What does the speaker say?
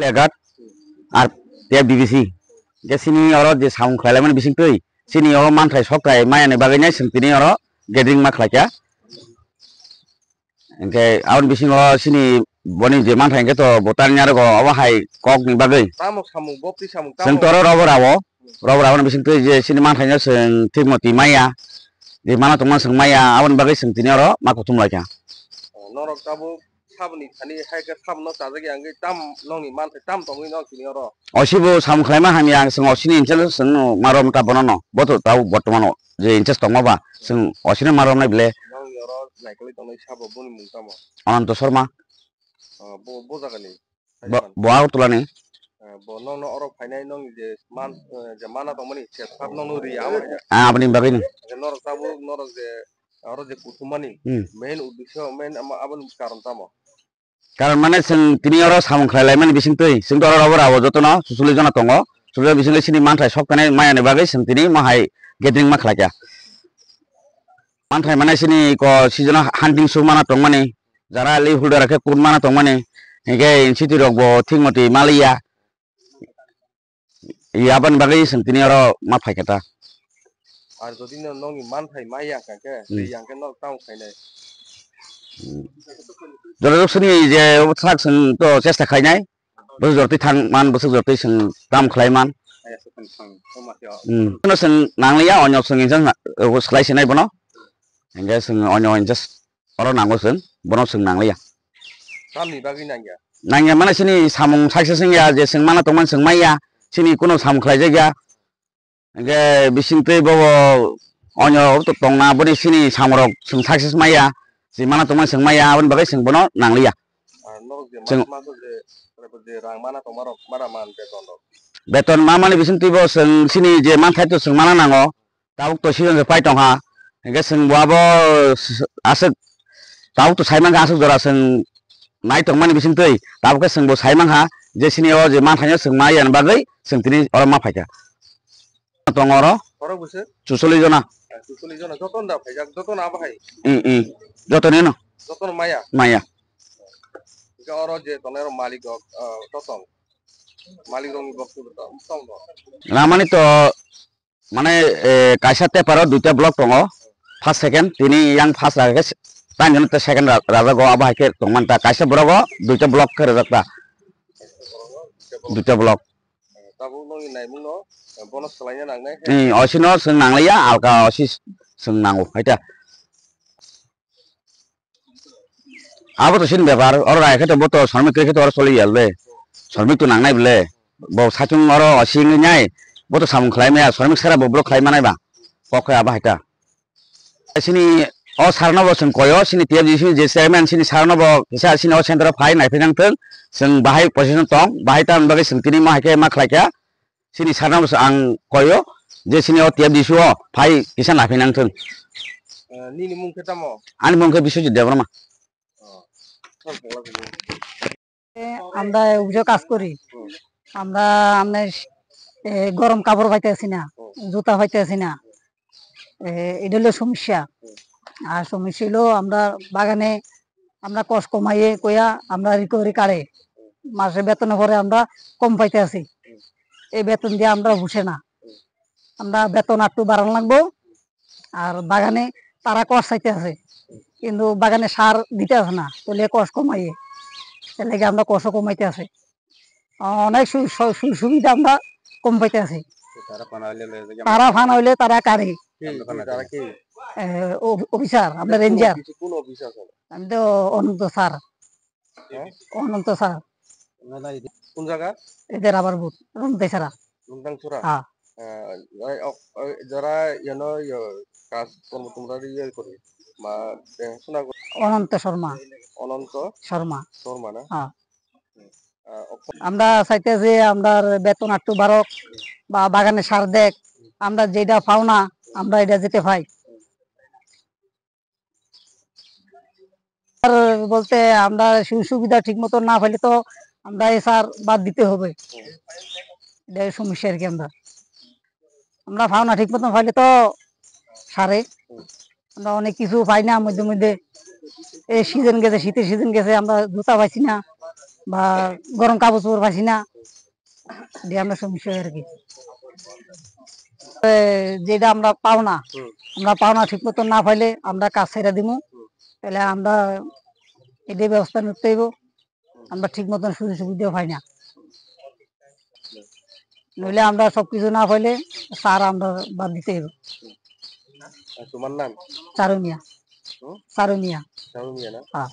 legat ar tep dibisi ge sini oro je saung khlai man bising tui sini oro man thai sok thai mai ne bagai nai singtini oro gathering ma khlaika engke aun bising oro sini boni je man thai ge to botan nyar go aba hai kok ni bagai tamok samung bopti samung sing toro robo bising tui je sini man thai nya sing thikmoti maya je mana tongman sing maya aun bagai singtini oro ma kutum laika norok tabu sabni thani haika sabno tajagi angi tam nongni man thai tam tongi no kini oro osibo saung khlai ma hamya sing osini inchel sing marom ta bonono boto tau bortoman je inches tongma sing osini marom nai bile nongni oro naikali tongi sabo boni mung tamo Ananto Sharma bo jagani bo tulani bo nong no oro phainai nong je man je mana tongmani se sab nong no ri abni bagini norok tabu norok je oro je kutumani main uddesho main abon karon tamo karon mane sing tini oro samung khlai man bising tui sing oro robor abo jotono 40 jona tongo 40 bising sini manthai sokkane mayane bagai sing tini mahai gathering ma khlaika manthai mane sini ko season hunting su mana tongmani jara li holder ke kun mana tongmani hege insiti rok bo thingmoti malia yaban bagai sing tini oro ma phaikata আর যদি নং মান থাই মাইয়া কাকে রিয়াংকে knock তাও খাইনাই jorok sini je thak sing to chesta khainai bo jorti thang man bo jorti sing tam khlai man no sing nanglia onyo sing injan khlai sinai bono engge sing onyo injas oro nango sing bono sing nanglia tamni bagi nangya nangya mana sini samung saksi sing ya je sing mana tongman sing maya sini kuno sam khlai jaga engge bising tei bo onyo to tongna boni sini samrok sing saksi maya si mana tongman sing maya abon bagai sing bono nanglia sing je rang mana tomarok mara man beton mamani bising tibo sing sini je man thai to sing mana nango tabuk to season je pai tong ha engge sing boabo asuk tabuk to saimang asuk jora sing nai tongmani bising tei tabuk ke sing bo saimang ha je sini o je man thai sing maya bagai sing tini ora ma phaika tongoro oro buse 40 jona joton da phajak joton abahai jotone no joton maya maya ga oro je tonero malik toton malik rong boktu tong ramani to mane kaisa te paro duita block tongo first second tini yang first rage tan jon te second raga go abahai ke tongman ta kaisa borogo duita block ke rakta duita block tabu nong nai mung no bonus selainya nangnai osino sing nanglia alka osis sing nango haita abo to sin bebar oro rai ke to boto sarmik ke to oro soli yalbe sarmik to nangnai bile bo sachung oro osing nyai boto samung khlai me sarmik sara bo block khlai manai ba pokhe aba haita sini o sarnobo sing koyo sini tiap sini je chairman sini sarnobo kisa sini o center phai nai phang theng sing bahai position tong bahai tan bagai sing tini ma hake ma khlaika sini sarnobo ang koyo je sini o tiap disu o phai kisa nai phang theng nini mung ketamo ani mong ke bisujit debrama আমরা অভিযোগ কাজ করি আমরা আপনার গরম কাপড় পাইতে আছি না জুতা পাইতে আছি না এটা হলো সমস্যা আর সমস্যা হলো আমরা বাগানে আমরা কষ্ট কমাইয়ে কইয়া আমরা রিকভারি কাড়ে মাসে বেতনের পরে আমরা কম পাইতে আছি এই বেতন দিয়ে আমরা বসে না আমরা বেতন একটু বাড়ানো লাগবো আর বাগানে তারা কষ্ট চাইতে আছে কিন্তু বাগানে সার দিতে আছে না তাহলে কষ্ট কমাইয়ে তাহলে আমরা কষ্ট কমাইতে আছে অনেক সুবিধা আমরা কম পাইতে আছি তারা ফান হইলে তারা কারে অফিসার আপনার রেঞ্জার আমি তো অনন্ত স্যার কোন জায়গা এদের আবার বুথ রমতাই সারা হ্যাঁ যারা ইয়ানো কাজ কর্ম তোমরা ইয়ে করে মা দেখাশোনা অনন্ত শর্মা না হ্যাঁ আমরা চাইতে যে আমরা বেতন একটু বাড়ক বা বাগানে সার দেখ আমরা যেটা পাও না আমরা এটা যেতে পাই বলতে আমরা সুবিধা ঠিক মতো না পাইলে তো আমরা এই সার বাদ দিতে হবে এটাই সমস্যা আর কি আমরা পাও না ঠিক মতো পাইলে তো সারে আমরা অনেক কিছু পাই না মধ্যে মধ্যে এই সিজন গেছে শীতের সিজন গেছে আমরা জুতা পাইছি না বা গরম কাপড় চোপড় পাইছি না, দিয়ে আমরা সমস্যা হয় আর কি। যেটা আমরা পাওনা, আমরা পাওনা ঠিক মতো না পাইলে আমরা কাজ ছেড়ে দিব, তাহলে আমরা এদের ব্যবস্থা নিতে হইব। আমরা ঠিক মতন সুযোগ সুবিধাও পাই না, নইলে আমরা সবকিছু না পাইলে সার আমরা বাদ দিতে হইব। তোমার নাম? চারু মিয়া। হুম? চারু মিয়া। চারু মিয়া না? হ্যাঁ।